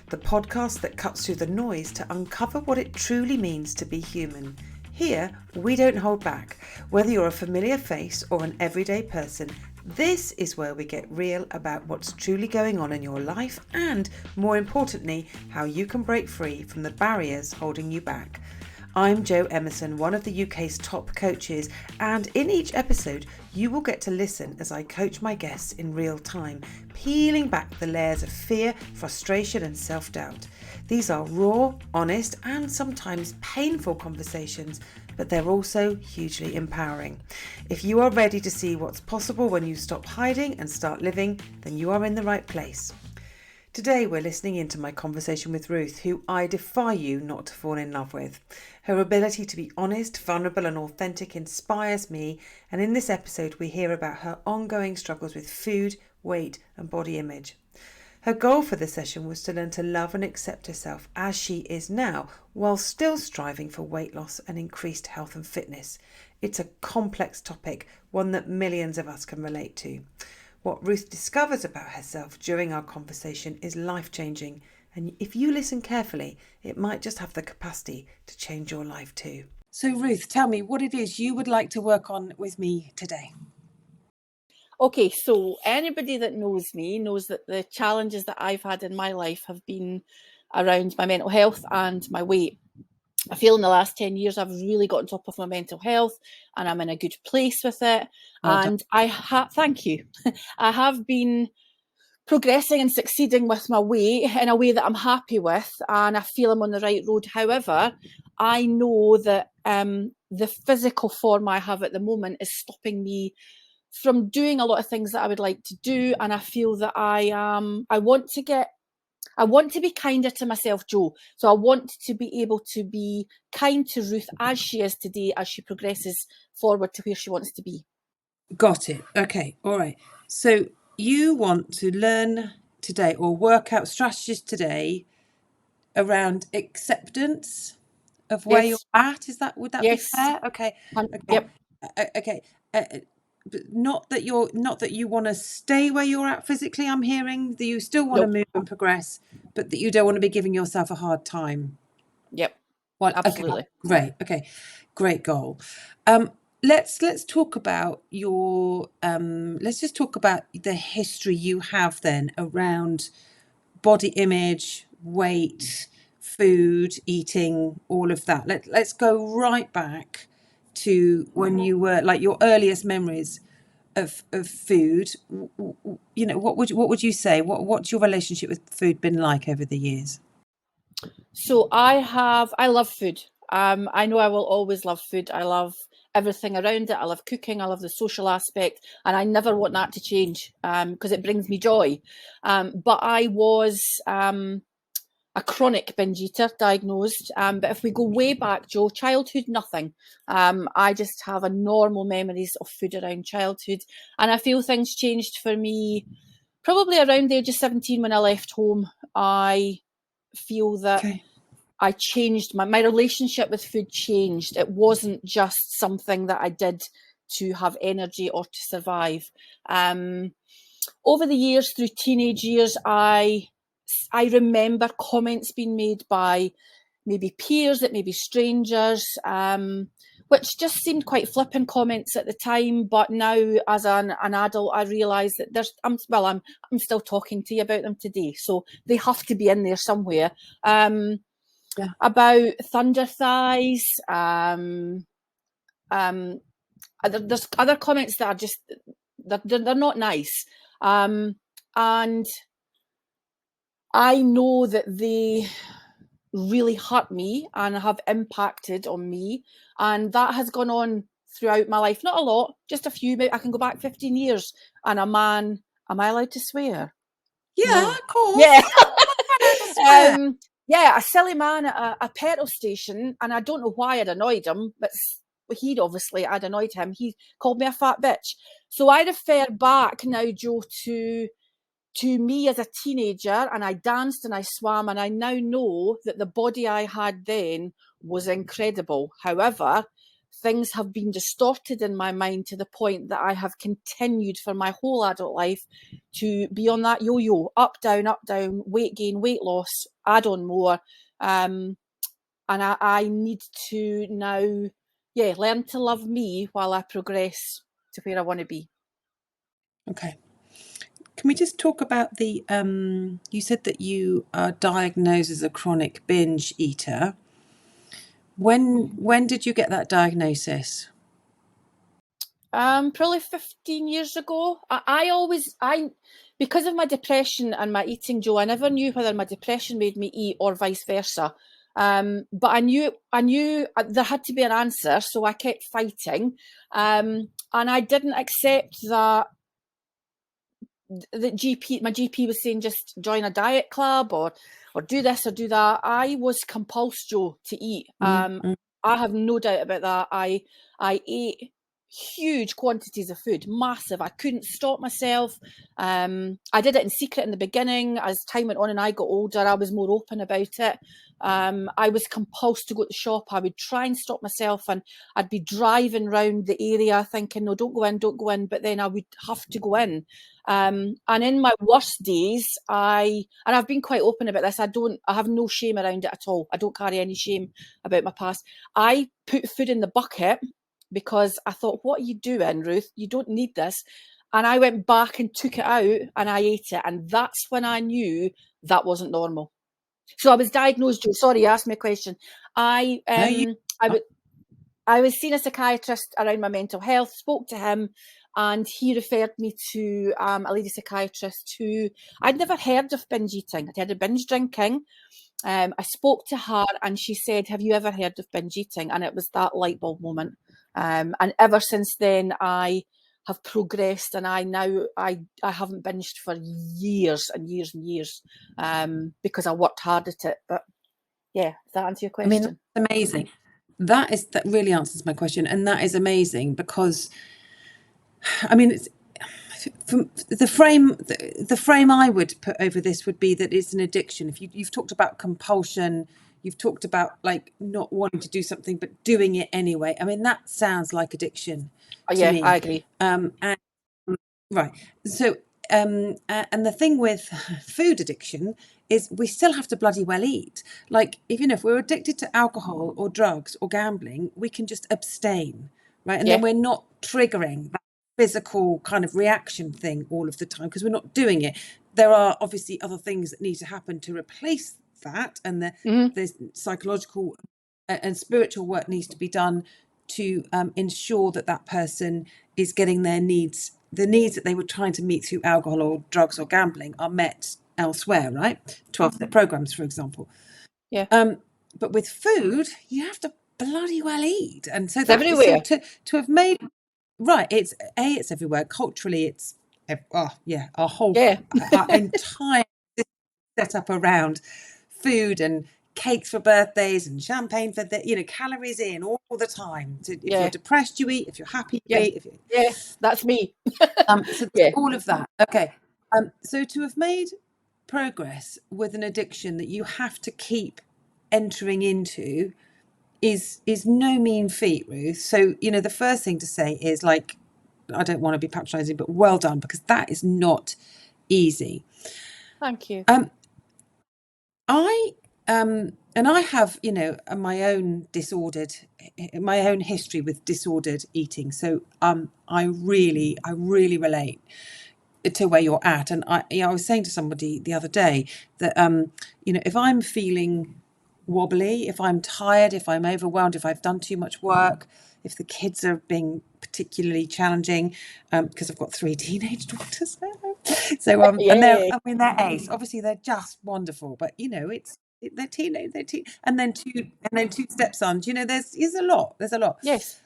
the podcast that cuts through the noise to uncover what it truly means to be human. Here, we don't hold back. Whether you're a familiar face or an everyday person, this is where we get real about what's truly going on in your life and, more importantly, how you can break free from the barriers holding you back. I'm Jo Emerson, one of the UK's top coaches, and in each episode you will get to listen as I coach my guests in real time, peeling back the layers of fear, frustration and self-doubt. These are raw, honest and sometimes painful conversations, but they're also hugely empowering. If you are ready to see what's possible when you stop hiding and start living, then you are in the right place. Today we're listening into my conversation with Ruth, who I defy you not to fall in love with. Her ability to be honest, vulnerable and authentic inspires me, and in this episode we hear about her ongoing struggles with food, weight and body image. Her goal for the session was to learn to love and accept herself as she is now, while still striving for weight loss and increased health and fitness. It's a complex topic, one that millions of us can relate to. What Ruth discovers about herself during our conversation is life-changing, and if you listen carefully, it might just have the capacity to change your life too. So Ruth, tell me what it is you would like to work on with me today. Okay, so anybody that knows me knows that the challenges that I've had in my life have been around my mental health and my weight. I feel in the last 10 years I've really got on top of my mental health and I'm in a good place with it. And thank you. I have been progressing and succeeding with my weight in a way that I'm happy with, and I feel I'm on the right road. However, I know that the physical form I have at the moment is stopping me from doing a lot of things that I would like to do, and I feel that I want to be kinder to myself, Jo. So I want to be able to be kind to Ruth as she is today, as she progresses forward to where she wants to be. Got it. Okay. All right. So you want to learn today or work out strategies today around acceptance of where you're at. Would that be fair? Okay. Yep. Okay. But not that you want to stay where you're at physically. I'm hearing that you still want to move and progress, but that you don't want to be giving yourself a hard time. Yep. Absolutely. Okay, great. Okay. Great goal. Let's talk about let's just talk about the history you have then around body image, weight, food, eating, all of that. Let's go right back to when you were, like, your earliest memories of food. You know, what would you say? What's your relationship with food been like over the years? So I love food. I know I will always love food. I love everything around it. I love cooking. I love the social aspect, and I never want that to change because it brings me joy. But I was a chronic binge eater, diagnosed. But if we go way back, Jo, childhood, nothing. I just have a normal memories of food around childhood, and I feel things changed for me probably around the age of 17 when I left home. I feel that I changed, my relationship with food changed. It wasn't just something that I did to have energy or to survive. Over the years, through teenage years, I remember comments being made by maybe peers, that maybe strangers, which just seemed quite flippant comments at the time. But now, as an adult, I realise that I'm still talking to you about them today, so they have to be in there somewhere. About thunder thighs. There's other comments that are just they're not nice, and I know that they really hurt me and have impacted on me, and that has gone on throughout my life. Not a lot, just a few. I can go back 15 years, and a man. Am I allowed to swear? Yeah, no. Of course. Yeah. Yeah, a silly man at a petrol station, and I don't know why I'd annoyed him, but I'd annoyed him. He called me a fat bitch. So I refer back now, Jo, to me as a teenager, and I danced and I swam, and I now know that the body I had then was incredible. However, things have been distorted in my mind to the point that I have continued for my whole adult life to be on that yo-yo, up, down, weight gain, weight loss. add on more. And I need to now, learn to love me while I progress to where I want to be. Okay. Can we just talk about the, you said that you are diagnosed as a chronic binge eater. When did you get that diagnosis? Probably 15 years ago. I because of my depression and my eating, Joe, I never knew whether my depression made me eat or vice versa. But I knew there had to be an answer, so I kept fighting. And I didn't accept that my GP was saying just join a diet club or do this or do that. I was compulsed, Joe, to eat. Mm-hmm. I have no doubt about that. I ate huge quantities of food, massive. I couldn't stop myself. I did it in secret in the beginning. As time went on and I got older, I was more open about it. I was compulsed to go to the shop. I would try and stop myself, and I'd be driving around the area thinking, no, don't go in. But then I would have to go in. And in my worst days, and I've been quite open about this. I have no shame around it at all. I don't carry any shame about my past. I put food in the bucket because I thought, what are you doing, Ruth? You don't need this. And I went back and took it out and I ate it. And that's when I knew that wasn't normal. So I was diagnosed, Joe. Sorry, you asked me a question. I was seeing a psychiatrist around my mental health, spoke to him, and he referred me to a lady psychiatrist who I'd never heard of binge eating. I'd heard of binge drinking. I spoke to her and she said, have you ever heard of binge eating? And it was that light bulb moment. And ever since then, I have progressed, and I haven't binged for years and years and years because I worked hard at it. But yeah, does that answer your question? I mean, that's amazing. That really answers my question, and that is amazing because, I mean, it's from the frame I would put over this would be that it's an addiction. If you've talked about compulsion, you've talked about like not wanting to do something but doing it anyway. I mean, that sounds like addiction to me. I agree. And right. So, and the thing with food addiction is we still have to bloody well eat. Like, if we're addicted to alcohol or drugs or gambling, we can just abstain, right? And then we're not triggering that physical kind of reaction thing all of the time because we're not doing it. There are obviously other things that need to happen to replace that, and there's psychological and spiritual work needs to be done to ensure that person is getting the needs that they were trying to meet through alcohol or drugs or gambling are met elsewhere, right? 12-step programs, for example. Yeah. But with food, you have to bloody well eat, and so it's everywhere. So to have made right, it's everywhere. Culturally, it's our whole our entire set up around food and cakes for birthdays and champagne for calories in all the time. So if you're depressed, you eat. If you're happy, you eat. That's me. So all of that. Okay. So to have made progress with an addiction that you have to keep entering into is no mean feat, Ruth. So the first thing to say is, like, I don't want to be patronizing, but well done, because that is not easy. Thank you. I have my own history with disordered eating, so I really relate to where you're at. And I was saying to somebody the other day that if I'm feeling wobbly, if I'm tired, if I'm overwhelmed, if I've done too much work, if the kids are being particularly challenging, because I've got 3 teenage daughters now. So and they're ace. Obviously they're just wonderful, but they're teenage, and then two stepsons. There's a lot. Yes.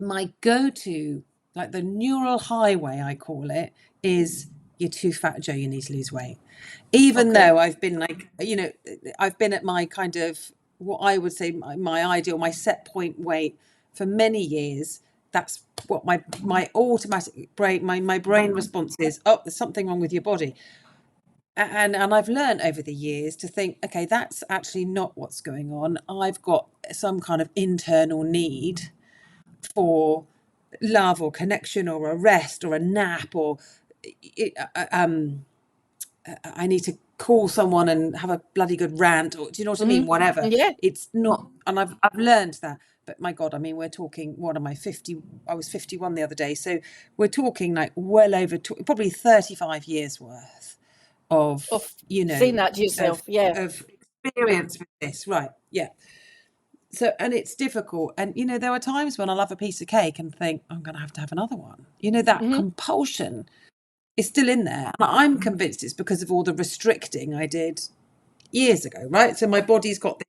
My go-to, like the neural highway, I call it, is you're too fat, Joe, you need to lose weight. Even though I've been I've been at my kind of, what I would say, my ideal, my set point weight for many years. That's what my automatic brain, my brain response is, oh, there's something wrong with your body. And I've learned over the years to think, okay, that's actually not what's going on. I've got some kind of internal need for love or connection or a rest or a nap or I need to call someone and have a bloody good rant, or do you know what I mean? Whatever. Yeah. It's not, and I've learned that. But my God, I mean, we're talking, what am I, 50? I was 51 the other day. So we're talking like well over, probably 35 years worth Of of, saying that to yourself. Yeah. of experience with this. Right. Yeah. So, and it's difficult. And, there are times when I'll have a piece of cake and think, I'm going to have another one. That compulsion is still in there. And I'm convinced it's because of all the restricting I did years ago, right? So my body's got this,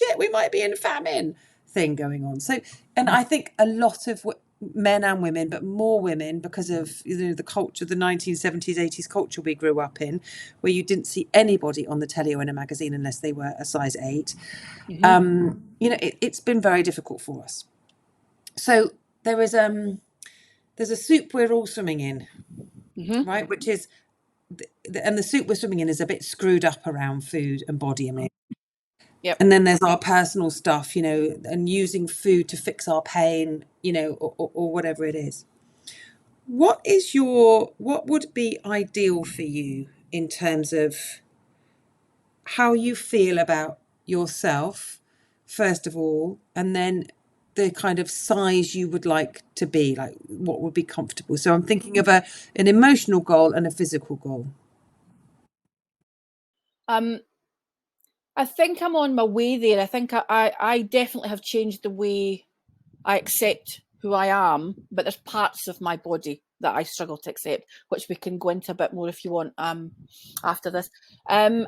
shit, we might be in famine thing going on. So, and I think a lot of men and women, but more women, because of the culture, the 1970s, 80s culture we grew up in, where you didn't see anybody on the telly or in a magazine unless they were a size 8. It's been very difficult for us. So there's a soup we're all swimming in, right? Which is, and the soup we're swimming in is a bit screwed up around food and body image. Yep. And then there's our personal stuff, and using food to fix our pain, or whatever it is. What would be ideal for you in terms of how you feel about yourself, first of all, and then the kind of size you would like to be, like what would be comfortable? So I'm thinking of an emotional goal and a physical goal. I think I'm on my way there. I think I definitely have changed the way I accept who I am, but there's parts of my body that I struggle to accept, which we can go into a bit more if you want after this. I'll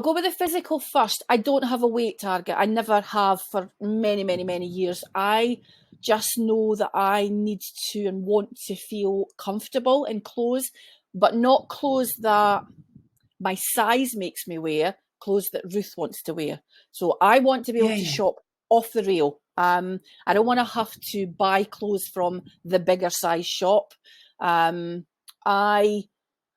go with the physical first. I don't have a weight target. I never have for many, many, many years. I just know that I need to and want to feel comfortable in clothes, but not clothes that my size makes me wear, clothes that Ruth wants to wear. So I want to be able to shop off the rail. I don't want to have to buy clothes from the bigger size shop.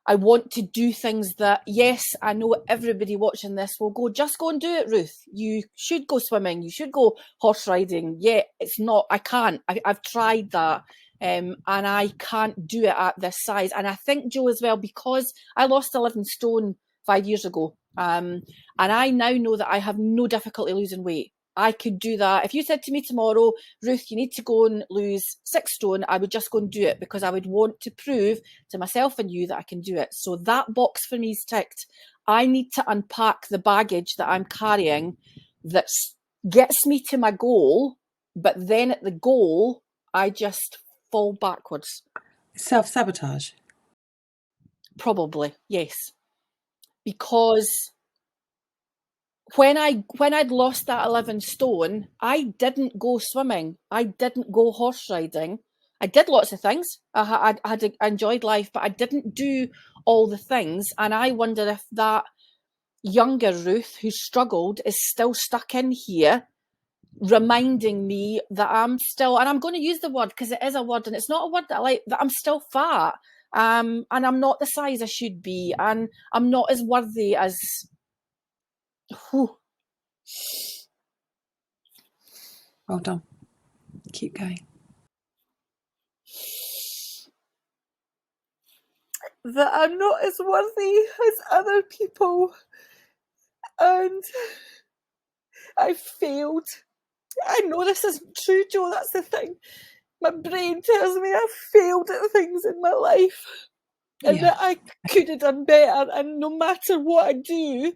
I want to do things that, yes, I know everybody watching this will go, just go and do it, Ruth. You should go swimming. You should go horse riding. Yeah, it's not, I can't. I've tried that. And I can't do it at this size. And I think, Joe, as well, because I lost 11 stone 5 years ago. And I now know that I have no difficulty losing weight. I could do that. If you said to me tomorrow, Ruth, you need to go and lose 6 stone, I would just go and do it because I would want to prove to myself and you that I can do it. So that box for me is ticked. I need to unpack the baggage that I'm carrying that gets me to my goal, but then at the goal, I just fall backwards. Self-sabotage? Probably, yes. Because when I'd lost that 11 stone, I didn't go swimming. I didn't go horse riding. I did lots of things. I enjoyed life, but I didn't do all the things. And I wonder if that younger Ruth who struggled is still stuck in here, reminding me that I'm still, and I'm going to use the word because it is a word and it's not a word that I like, that I'm still fat. And I'm not the size I should be. And I'm not as worthy as... Whew. Well done. Keep going. That I'm not as worthy as other people. And I failed. I know this isn't true, Joe, that's the thing. My brain tells me I've failed at things in my life. And that I could have done better. And no matter what I do,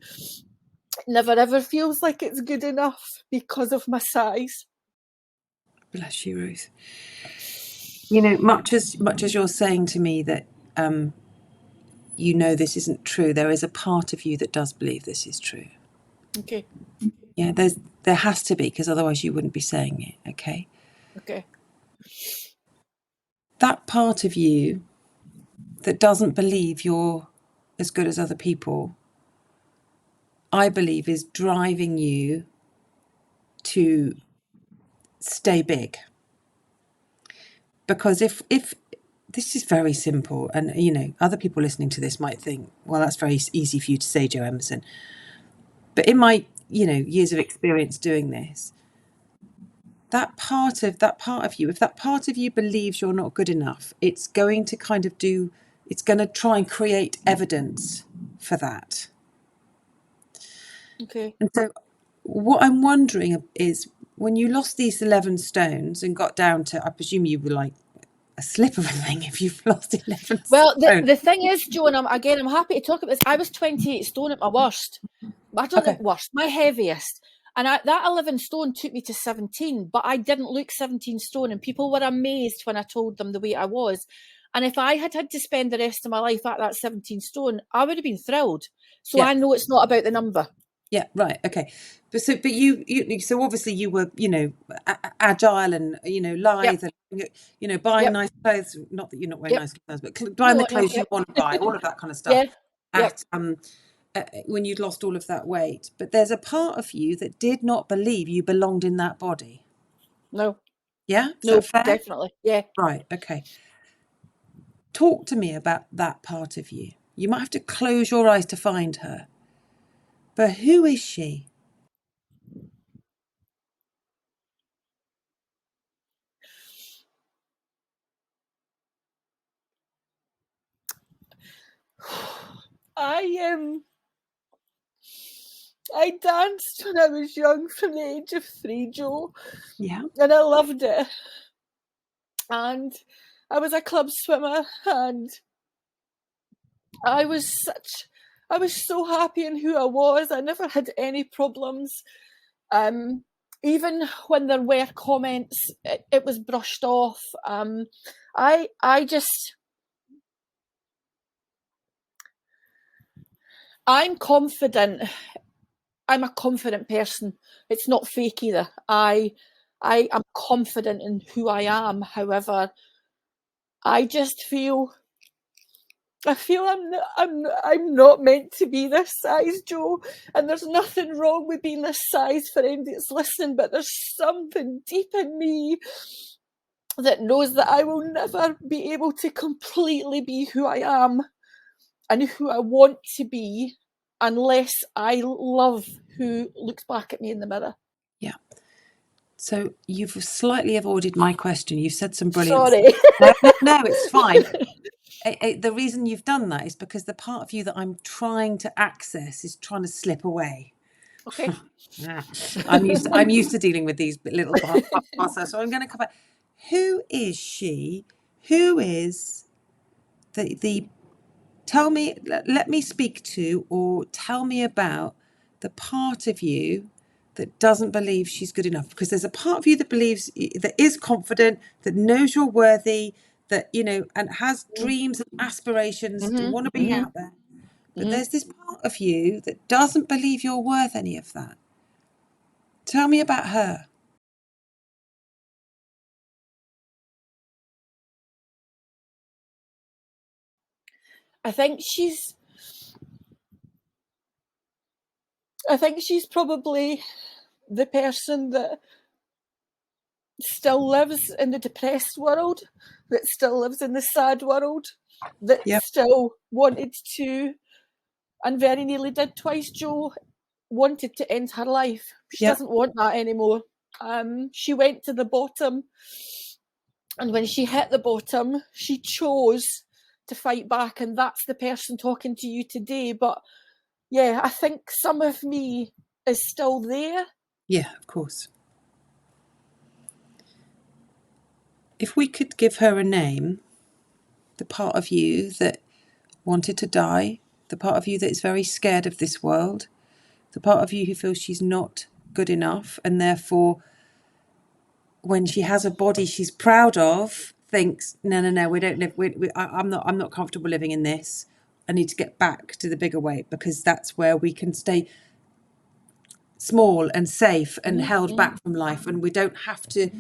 it never ever feels like it's good enough because of my size. Bless you, Ruth. Much as you're saying to me that this isn't true, there is a part of you that does believe this is true. Okay. Yeah, there has to be, because otherwise you wouldn't be saying it. Okay. That part of you that doesn't believe you're as good as other people, I believe, is driving you to stay big. Because if this is very simple, and other people listening to this might think, well, that's very easy for you to say, Joe Emerson. But in my years of experience doing this, that part of you, if that part of you believes you're not good enough, it's going to kind of do It's going to try and create evidence for that. Okay. And so what I'm wondering is, when you lost these 11 stones and got down to, I presume you were like a slip of a thing if you've lost 11 Well, stones. the thing is, Jo, and I'm happy to talk about this. I was 28 stone at my worst. I don't know worst, my heaviest. And that 11 stone took me to 17, but I didn't look 17 stone. And people were amazed when I told them the weight I was. And if I had to spend the rest of my life at that 17 stone, I would have been thrilled. So I know it's not about the number. Yeah, right. Okay. But you so obviously you were, agile and, lithe and, buying nice clothes. Not that you're not wearing nice clothes, but buying the clothes you want to buy, all of that kind of stuff. When you'd lost all of that weight. But there's a part of you that did not believe you belonged in that body. No. Yeah? Is no, that fair? Definitely. Yeah. Right. Okay. Talk to me about that part of you. You might have to close your eyes to find her. But who is she? I danced when I was young from the age of 3, Jo. Yeah. And I loved it. And I was a club swimmer, and I was so happy in who I was. I never had any problems. Even when there were comments, it was brushed off. I'm confident. I'm a confident person. It's not fake either. I am confident in who I am. However, I just feel I'm not meant to be this size, Jo. And there's nothing wrong with being this size for anybody that's listening, but there's something deep in me that knows that I will never be able to completely be who I am and who I want to be unless I love who looks back at me in the mirror. Yeah. So you've slightly avoided my question. You've said some brilliant Sorry. No, it's fine. The reason you've done that is because the part of you that I'm trying to access is trying to slip away. Okay. I'm used to dealing with these little parts, so I'm going to come back. Who is she? Who is the tell me, let me speak to, or tell me about the part of you that doesn't believe she's good enough. Because there's a part of you that believes, that is confident, that knows you're worthy, that, and has dreams and aspirations to want to be out there. But there's this part of you that doesn't believe you're worth any of that. Tell me about her. I think she's probably the person that still lives in the depressed world, that still lives in the sad world, that still wanted to, and very nearly did twice, Jo, wanted to end her life. She doesn't want that anymore. She went to the bottom, and when she hit the bottom, she chose to fight back, and that's the person talking to you today. But yeah, I think some of me is still there. Yeah, of course. If we could give her a name, the part of you that wanted to die, the part of you that is very scared of this world, the part of you who feels she's not good enough, and therefore when she has a body she's proud of, thinks, no, we don't live. I'm not comfortable living in this. I need to get back to the bigger weight, because that's where we can stay small and safe and held back from life, and we don't have to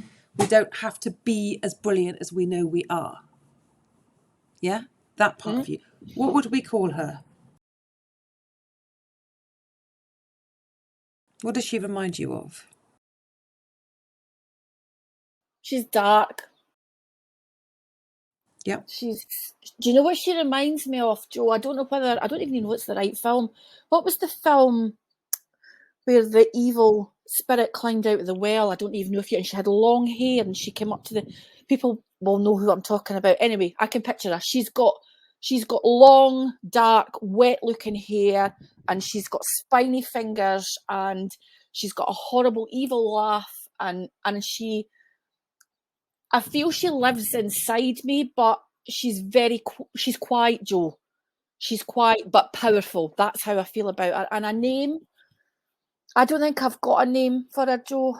be as brilliant as we know we are. Yeah, that part of you. What would we call her? What does she remind you of? She's dark. Yeah. Do you know what she reminds me of, Jo? I don't even know what's the right film. What was the film where the evil spirit climbed out of the well? I don't even know and she had long hair and she came up to the people will know who I'm talking about. Anyway, I can picture her. She's got She's got long, dark, wet-looking hair, and she's got spiny fingers, and she's got a horrible, evil laugh, and I feel she lives inside me, but she's quiet, Jo. She's quiet but powerful. That's how I feel about her. And a name, I don't think I've got a name for her, Jo.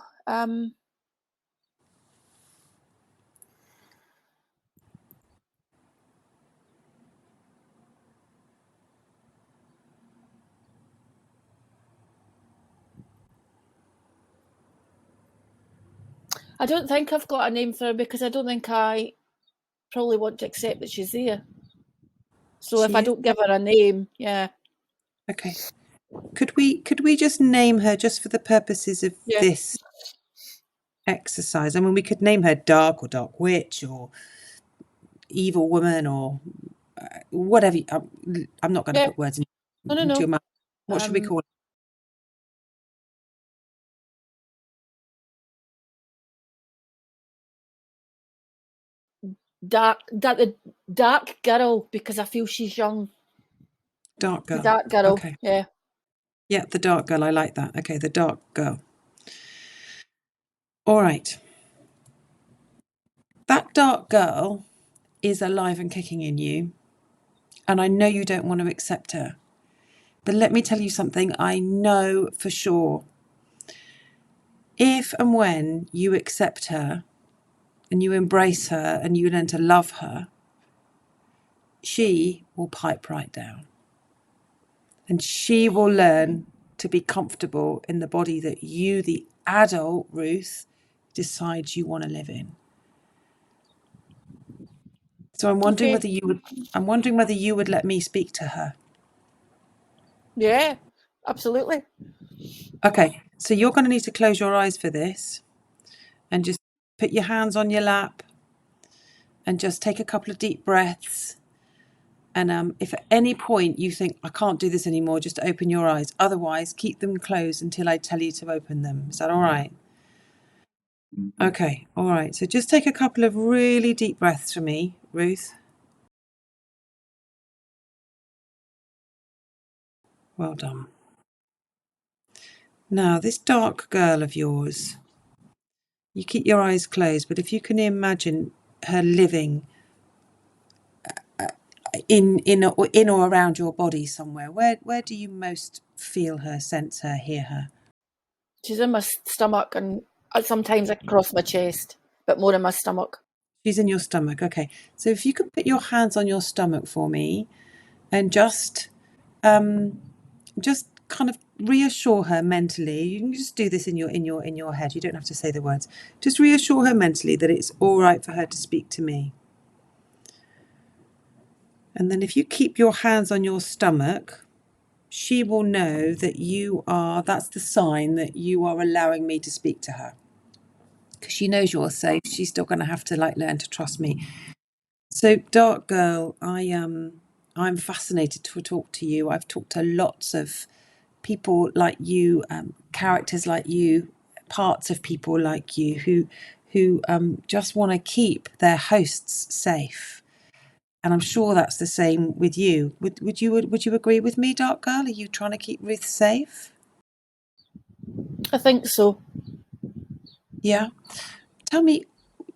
I don't think I've got a name for her because I don't think I probably want to accept that she's there. So if I don't give her a name, yeah. Okay. Could we just name her just for the purposes of this exercise? I mean, we could name her Dark or Dark Witch or Evil Woman or whatever. I'm not going to put words into your mouth. What should we call it? Dark girl, because I feel she's young. Dark girl. The dark girl. Okay. Yeah. Yeah, the dark girl. I like that. Okay, the dark girl. All right. That dark girl is alive and kicking in you, and I know you don't want to accept her. But let me tell you something I know for sure. If and when you accept her and you embrace her and you learn to love her, she will pipe right down. And she will learn to be comfortable in the body that you, the adult Ruth, decides you want to live in. So I'm wondering whether you would let me speak to her. Yeah, absolutely. Okay, so you're going to need to close your eyes for this and just put your hands on your lap and just take a couple of deep breaths. And if at any point you think, I can't do this anymore, just open your eyes. Otherwise, keep them closed until I tell you to open them. Is that all right? Okay, all right. So just take a couple of really deep breaths for me, Ruth. Well done. Now, this dark girl of yours, you keep your eyes closed, but if you can imagine her living in or around your body somewhere, where do you most feel her, sense her, hear her? She's in my stomach and sometimes across my chest, but more in my stomach. She's in your stomach. Okay. So if you could put your hands on your stomach for me and just kind of reassure her mentally. You can just do this in your head. You don't have to say the words. Just reassure her mentally that it's all right for her to speak to me. And then if you keep your hands on your stomach, she will know that that's the sign that you are allowing me to speak to her. Because she knows you're safe. She's still going to have to learn to trust me. So, dark girl, I'm fascinated to talk to you. I've talked to lots of people like you, characters like you, parts of people like you who just want to keep their hosts safe. And I'm sure that's the same with you. Would you agree with me, dark girl? Are you trying to keep Ruth safe? I think so. Yeah. Tell me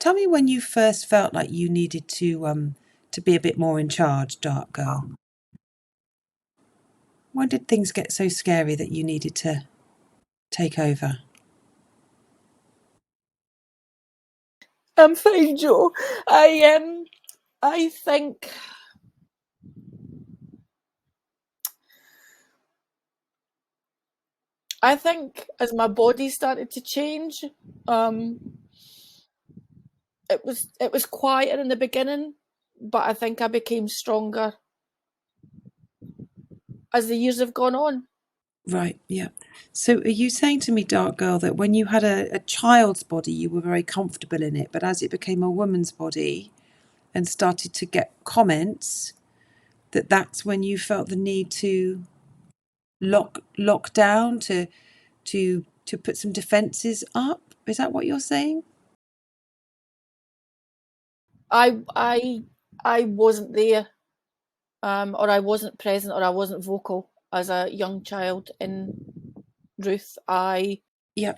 when you first felt like you needed to be a bit more in charge, dark girl. When did things get so scary that you needed to take over? I'm fine, Jo. I think as my body started to change, it was quieter in the beginning, but I think I became stronger as the years have gone on. Right, yeah. So are you saying to me, dark girl, that when you had a child's body, you were very comfortable in it, but as it became a woman's body and started to get comments, that's when you felt the need to lock down, to put some defenses up? Is that what you're saying? I wasn't there. or I wasn't present, or I wasn't vocal as a young child in Ruth. Yeah.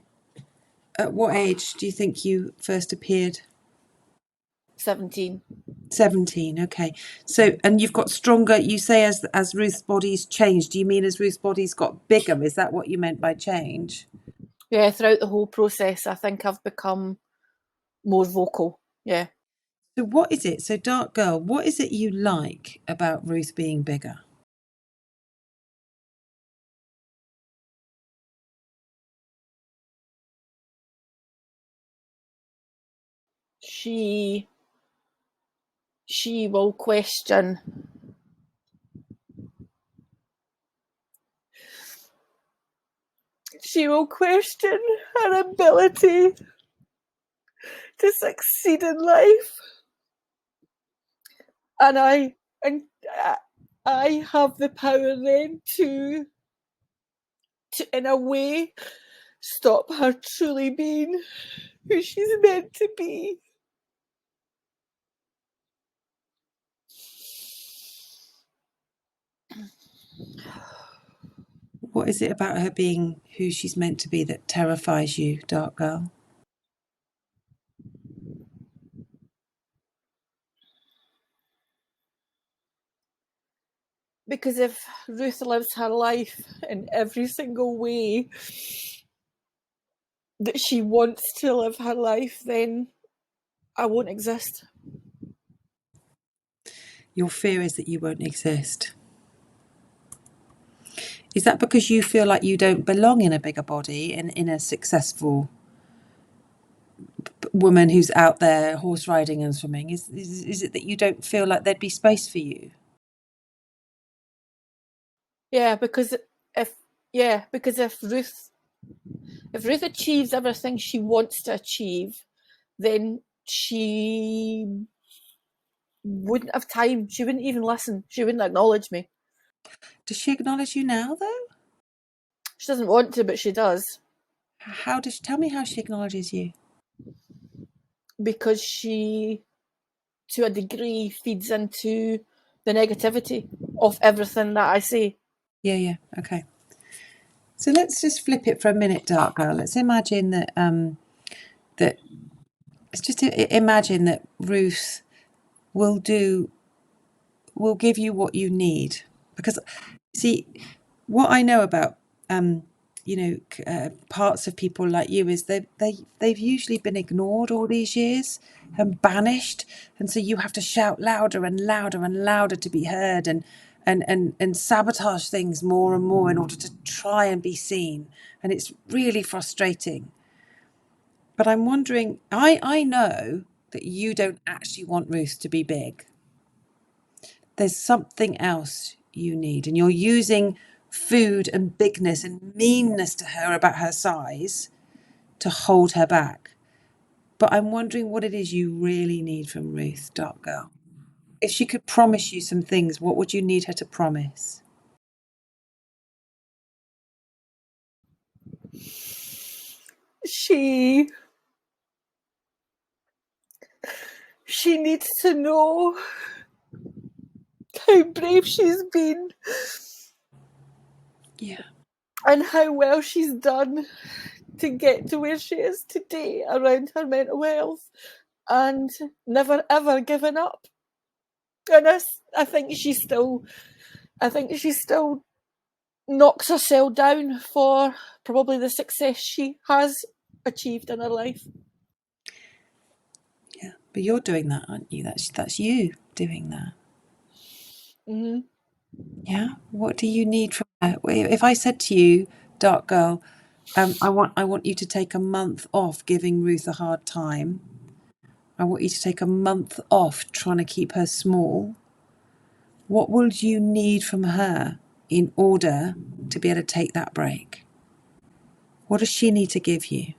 At what age do you think you first appeared? 17. 17. Okay. So, and you've got stronger, you say, as Ruth's body's changed. Do you mean as Ruth's body's got bigger? Is that what you meant by change? Yeah, throughout the whole process, I think I've become more vocal. Yeah. So what is it? So Dark Girl, what is it you like about Ruth being bigger? She will question her ability to succeed in life, and I have the power then to in a way stop her truly being who she's meant to be. What is it about her being who she's meant to be that terrifies you, Dark Girl? Because if Ruth lives her life in every single way that she wants to live her life, then I won't exist. Your fear is that you won't exist. Is that because you feel like you don't belong in a bigger body, in a successful woman who's out there horse riding and swimming? Is it that you don't feel like there'd be space for you? Yeah, because if Ruth achieves everything she wants to achieve, then she wouldn't have time. She wouldn't even listen. She wouldn't acknowledge me. Does she acknowledge you now, though? She doesn't want to, but she does. Tell me how she acknowledges you? Because she, to a degree, feeds into the negativity of everything that I say. Yeah, okay. So let's just flip it for a minute, Dark Girl. Let's imagine that imagine that Ruth will give you what you need. Because, see, what I know about parts of people like you is they've usually been ignored all these years and banished, and so you have to shout louder and louder and louder to be heard, and sabotage things more and more in order to try and be seen, and it's really frustrating. But I'm wondering, I know that you don't actually want Ruth to be big. There's something else you need, and you're using food and bigness and meanness to her about her size to hold her back. But I'm wondering what it is you really need from Ruth, Dark Girl. If she could promise you some things, what would you need her to promise? She needs to know how brave she's been. Yeah. And how well she's done to get to where she is today around her mental health, and never ever given up. And I think she still knocks herself down for probably the success she has achieved in her life. Yeah, but you're doing that, aren't you? That's you doing that. Mm-hmm. Yeah. What do you need from her? If I said to you, Dark Girl, I want you to take a month off giving Ruth a hard time. I want you to take a month off trying to keep her small. What would you need from her in order to be able to take that break? What does she need to give you?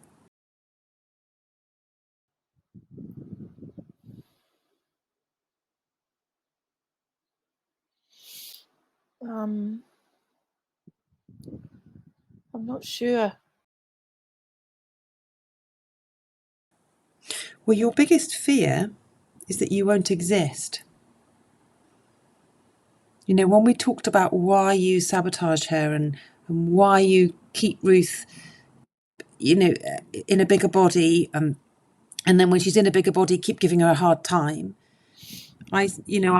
I'm not sure. Well, your biggest fear is that you won't exist. You know, when we talked about why you sabotage her and why you keep Ruth, you know, in a bigger body, and then when she's in a bigger body, keep giving her a hard time. I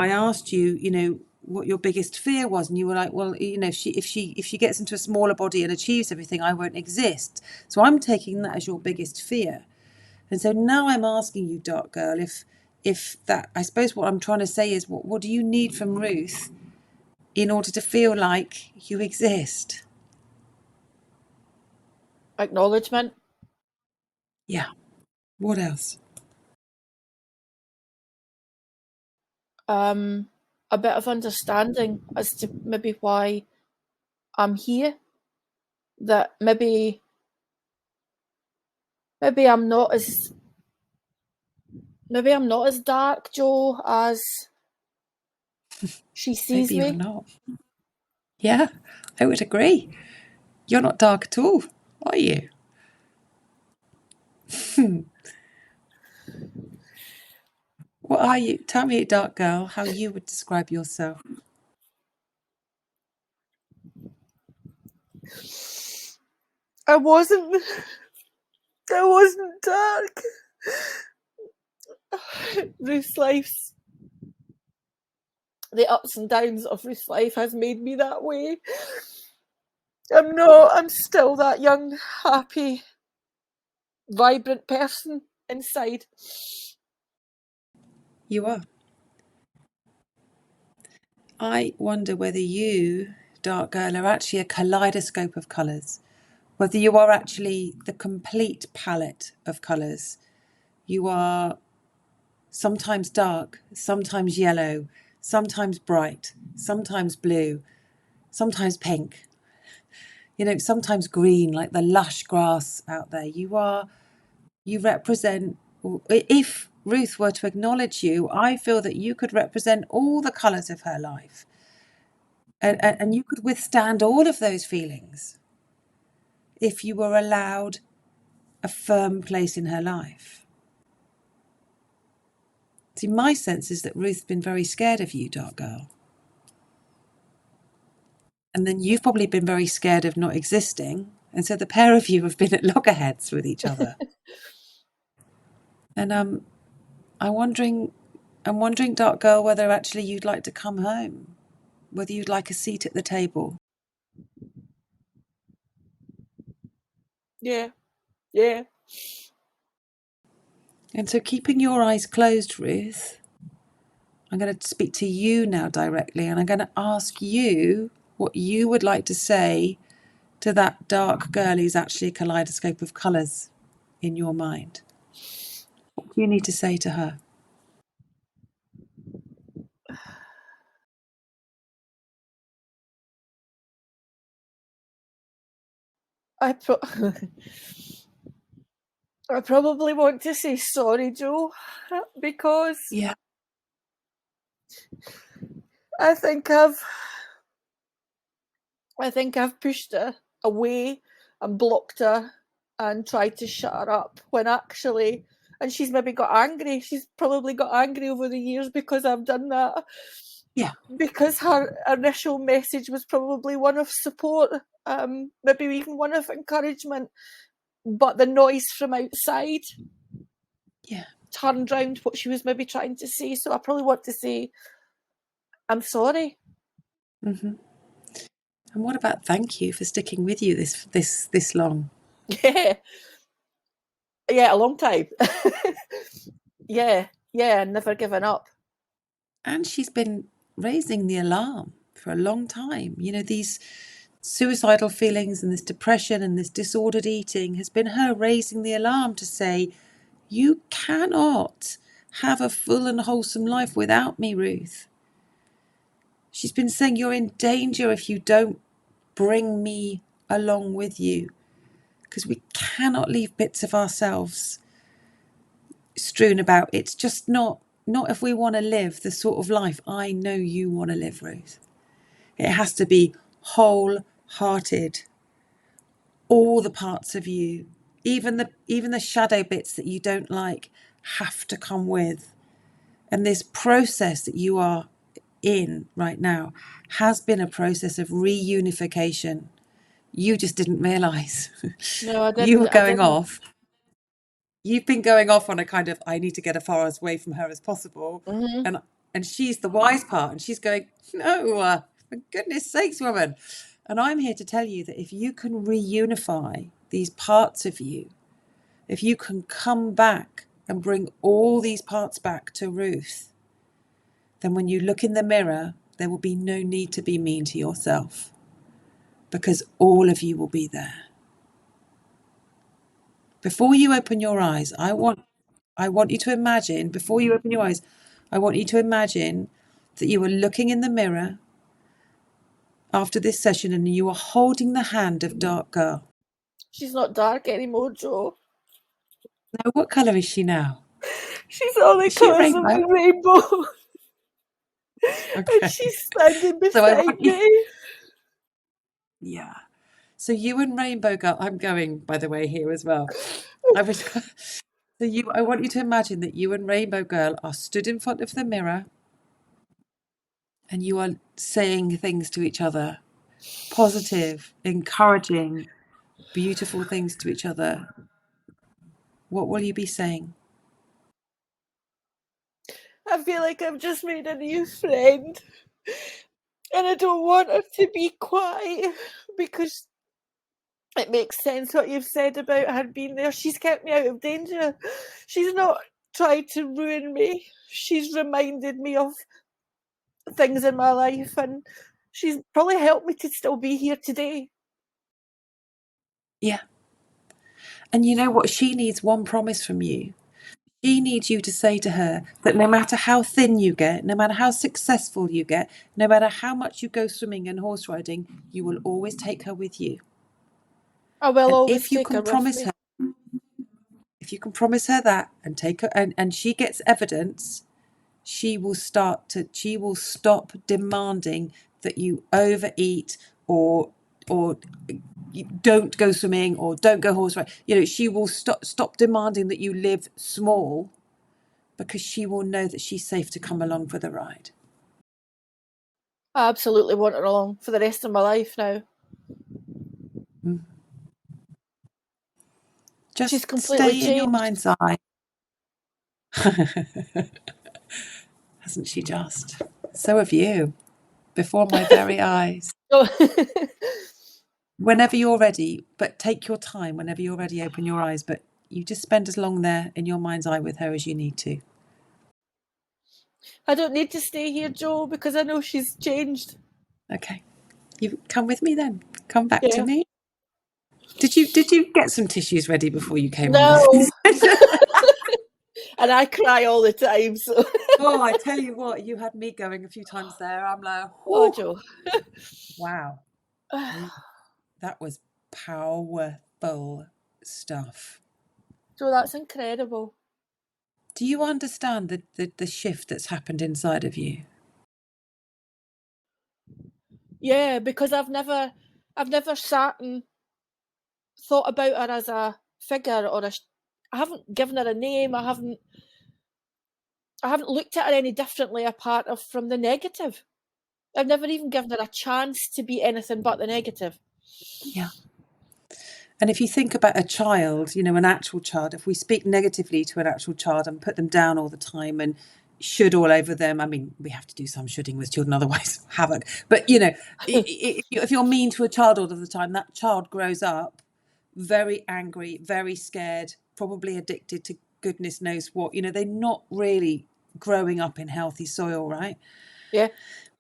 asked you, you know, what your biggest fear was, and you were like, well, you know, if she gets into a smaller body and achieves everything, I won't exist. So I'm taking that as your biggest fear. And so now I'm asking you, Dark Girl, if that, I suppose what I'm trying to say is, what do you need from Ruth in order to feel like you exist? Acknowledgement. Yeah. What else? A bit of understanding as to maybe why I'm here. That maybe I'm not as dark, Jo, as she sees Maybe you're me. not. Yeah, I would agree. You're not dark at all, are you? What are you? Tell me, Dark Girl, how you would describe yourself. I wasn't dark. Ruth's life's the ups and downs of Ruth's life has made me that way. I'm still that young, happy, vibrant person inside. You are. I wonder whether you, Dark Girl, are actually a kaleidoscope of colours. Whether you are actually the complete palette of colours. You are sometimes dark, sometimes yellow, sometimes bright, sometimes blue, sometimes pink. You know, sometimes green, like the lush grass out there. You represent, if Ruth were to acknowledge you, I feel that you could represent all the colours of her life. And you could withstand all of those feelings if you were allowed a firm place in her life. See, my sense is that Ruth's been very scared of you, Dark Girl. And then you've probably been very scared of not existing. And so the pair of you have been at loggerheads with each other. And I'm wondering, Dark Girl, whether actually you'd like to come home, whether you'd like a seat at the table. Yeah. And so keeping your eyes closed, Ruth, I'm going to speak to you now directly, and I'm going to ask you what you would like to say to that dark girl who's actually a kaleidoscope of colours in your mind. What do you need to say to her? I probably want to say sorry, Jo, because Yeah. I think I've pushed her away and blocked her and tried to shut her up when actually, and she's maybe got angry. She's probably got angry over the years because I've done that. Yeah. Because her initial message was probably one of support, maybe even one of encouragement, but the noise from outside turned round what she was maybe trying to say. So I probably want to say, I'm sorry. Mm-hmm. And what about thank you for sticking with you this long? Yeah, a long time. yeah, never given up. And she's been raising the alarm for a long time. You know, these suicidal feelings and this depression and this disordered eating has been her raising the alarm to say, you cannot have a full and wholesome life without me, Ruth. She's been saying you're in danger if you don't bring me along with you, because we cannot leave bits of ourselves strewn about. It's just not if we want to live the sort of life I know you want to live, Ruth. It has to be wholehearted. All the parts of you, even the shadow bits that you don't like, have to come with. And this process that you are in right now has been a process of reunification. You just didn't realise. No, I You were didn't. going off. You've been going off on a kind of, I need to get as far away from her as possible. Mm-hmm. And she's the wise part. And she's going, no, for goodness sakes, woman. And I'm here to tell you that if you can reunify these parts of you, if you can come back and bring all these parts back to Ruth, then when you look in the mirror, there will be no need to be mean to yourself, because all of you will be there. Before you open your eyes, I want you to imagine, before you open your eyes, I want you to imagine that you are looking in the mirror after this session and you are holding the hand of Dark Girl. She's not dark anymore, Jo. Now, what colour is she now? She's all the Is she a colours of rainbow? the rainbow. Okay. And she's standing So I beside want you, me. yeah. So you and Rainbow Girl, I'm going, by the way, here as well. I want you to imagine that you and Rainbow Girl are stood in front of the mirror and you are saying things to each other, positive, encouraging, beautiful things to each other. What will you be saying? I feel like I've just made a new friend. And I don't want her to be quiet because it makes sense what you've said about her being there. She's kept me out of danger. She's not tried to ruin me. She's reminded me of things in my life, and she's probably helped me to still be here today. Yeah. And you know what? She needs one promise from you. She needs you to say to her that no matter how thin you get, no matter how successful you get, no matter how much you go swimming and horse riding, you will always take her with you. I will And always if you take can her with promise me. her, if you can promise her that and take her and she gets evidence, she will stop demanding that you overeat or you don't go swimming or don't go horse riding. You know, she will stop demanding that you live small, because she will know that she's safe to come along for the ride. I absolutely want her along for the rest of my life now. Just She's completely stay in your changed. mind's eye. Hasn't she just? So have you, before my very eyes. So, Whenever you're ready, but take your time. Whenever you're ready, open your eyes. But you just spend as long there in your mind's eye with her as you need to. I don't need to stay here, Jo, because I know she's changed. Okay. You come with me then. Come back to Yeah. me. Did you get some tissues ready before you came on No. this? And I cry all the time, so. Oh, I tell you what, you had me going a few times there. I'm like, Oh, oh, Jo. wow. That was powerful stuff. Jo, that's incredible. Do you understand the shift that's happened inside of you? Yeah, because I've never sat and thought about her as a figure or I haven't given her a name. I haven't looked at her any differently apart from the negative. I've never even given her a chance to be anything but the negative. Yeah. And if you think about a child, you know, an actual child, if we speak negatively to an actual child and put them down all the time and should all over them, I mean, we have to do some shoulding with children, otherwise havoc. But, you know, if you're mean to a child all of the time, that child grows up very angry, very scared, probably addicted to goodness knows what. You know, they're not really growing up in healthy soil, right? Yeah.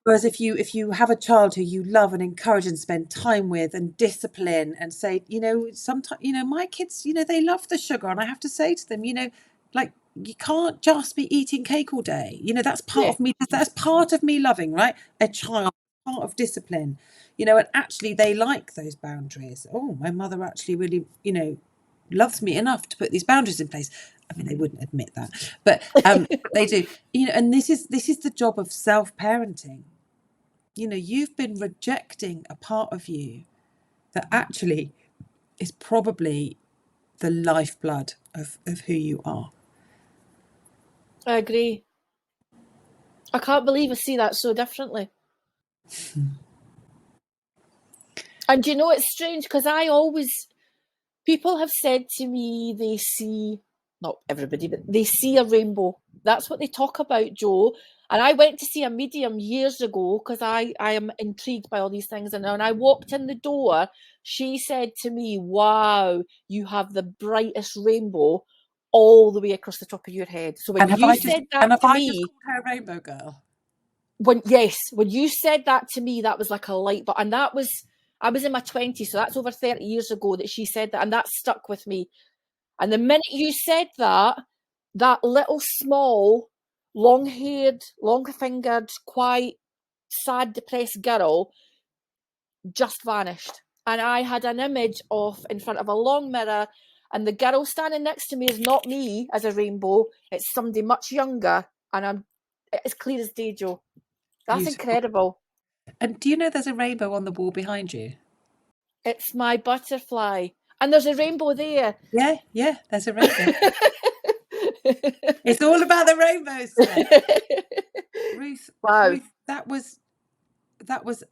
Whereas if you have a child who you love and encourage and spend time with and discipline and say, you know, sometimes, you know, my kids, you know, they love the sugar, and I have to say to them, you know, like, you can't just be eating cake all day. You know, that's part of me. That's part of me loving, right? A child, part of discipline, you know, and actually they like those boundaries. Oh, my mother actually really, you know, loves me enough to put these boundaries in place. I mean, they wouldn't admit that, but they do, you know, and this is the job of self-parenting. You know, you've been rejecting a part of you that actually is probably the lifeblood of who you are. I agree. I can't believe I see that so differently. And you know, it's strange because people have said to me they see, not everybody, but they see a rainbow. That's what they talk about, Jo. And I went to see a medium years ago because I am intrigued by all these things. And when I walked in the door, she said to me, wow, you have the brightest rainbow all the way across the top of your head. So when you said that to I me, just called her a rainbow girl? when you said that to me, that was like a light bulb. And I was in my 20s, so that's over 30 years ago that she said that, and that stuck with me. And the minute you said that little small, long-haired, long-fingered, quite sad, depressed girl just vanished. And I had an image of in front of a long mirror, and the girl standing next to me is not me as a rainbow. It's somebody much younger, and it's clear as day, Jo. That's Beautiful. incredible. And do you know there's a rainbow on the wall behind you? It's my butterfly. And there's a rainbow there. Yeah, there's a rainbow. It's all about the rainbows today. Ruth, wow. Ruth, that was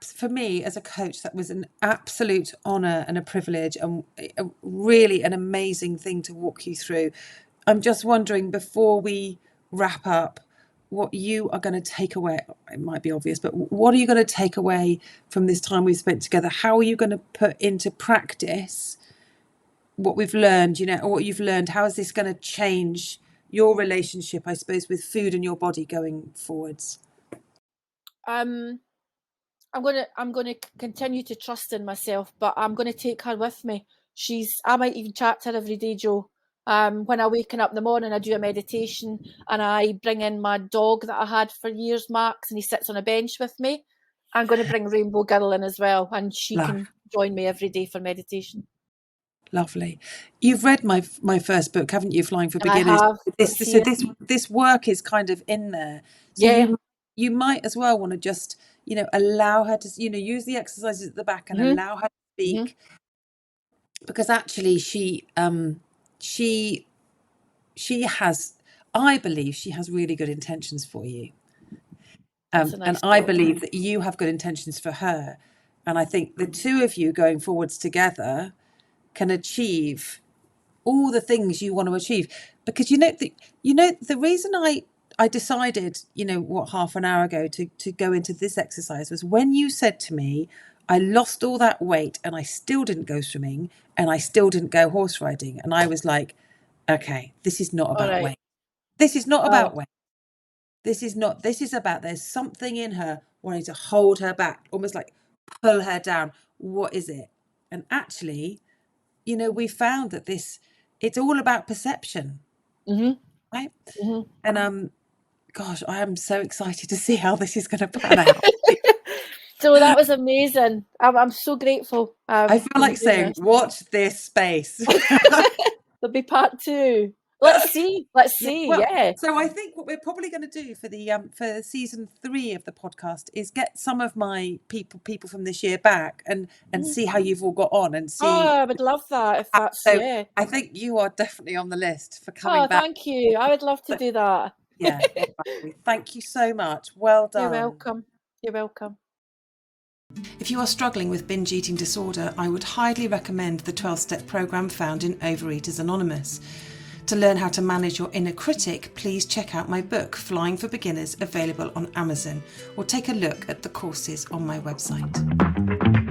for me as a coach, that was an absolute honour and a privilege, and really an amazing thing to walk you through. I'm just wondering, before we wrap up, what you are going to take away. It might be obvious, but what are you going to take away from this time we've spent together? How are you going to put into practice what we've learned, or what you've learned? How is this going to change your relationship, I suppose, with food and your body going forwards? I'm gonna continue to trust in myself, but I'm gonna take her with me. I might even chat to her every day, Jo. When I waken up in the morning, I do a meditation, and I bring in my dog that I had for years, Max, and he sits on a bench with me. I'm going to bring Rainbow Girl in as well, and she can join me every day for meditation. Lovely. You've read my first book, haven't you? Flying for Beginners. I have. This work is kind of in there. So you might as well want to just, allow her to, use the exercises at the back and allow her to speak, because actually she has, I believe she has really good intentions for you. And I believe that you have good intentions for her. And I think the two of you going forwards together can achieve all the things you want to achieve. Because the reason I decided, half an hour ago to go into this exercise was when you said to me, I lost all that weight and I still didn't go swimming and I still didn't go horse riding. And I was like, okay, this is not about weight. This is not about weight. This is about, there's something in her wanting to hold her back, almost like pull her down. What is it? And actually, we found that it's all about perception. Right? And gosh, I am so excited to see how this is going to pan out. So that was amazing. I'm so grateful. I feel like saying, watch this space. There'll be part 2. Let's see. Yeah. So I think what we're probably going to do for season 3 of the podcast is get some of my people from this year back and see how you've all got on and see. I would love that if that's I think you are definitely on the list for coming back. Thank you. I would love to do that. Yeah. Thank you so much. Well done. You're welcome. If you are struggling with binge eating disorder, I would highly recommend the 12-step program found in Overeaters Anonymous. To learn how to manage your inner critic, please check out my book, Flying for Beginners, available on Amazon, or take a look at the courses on my website.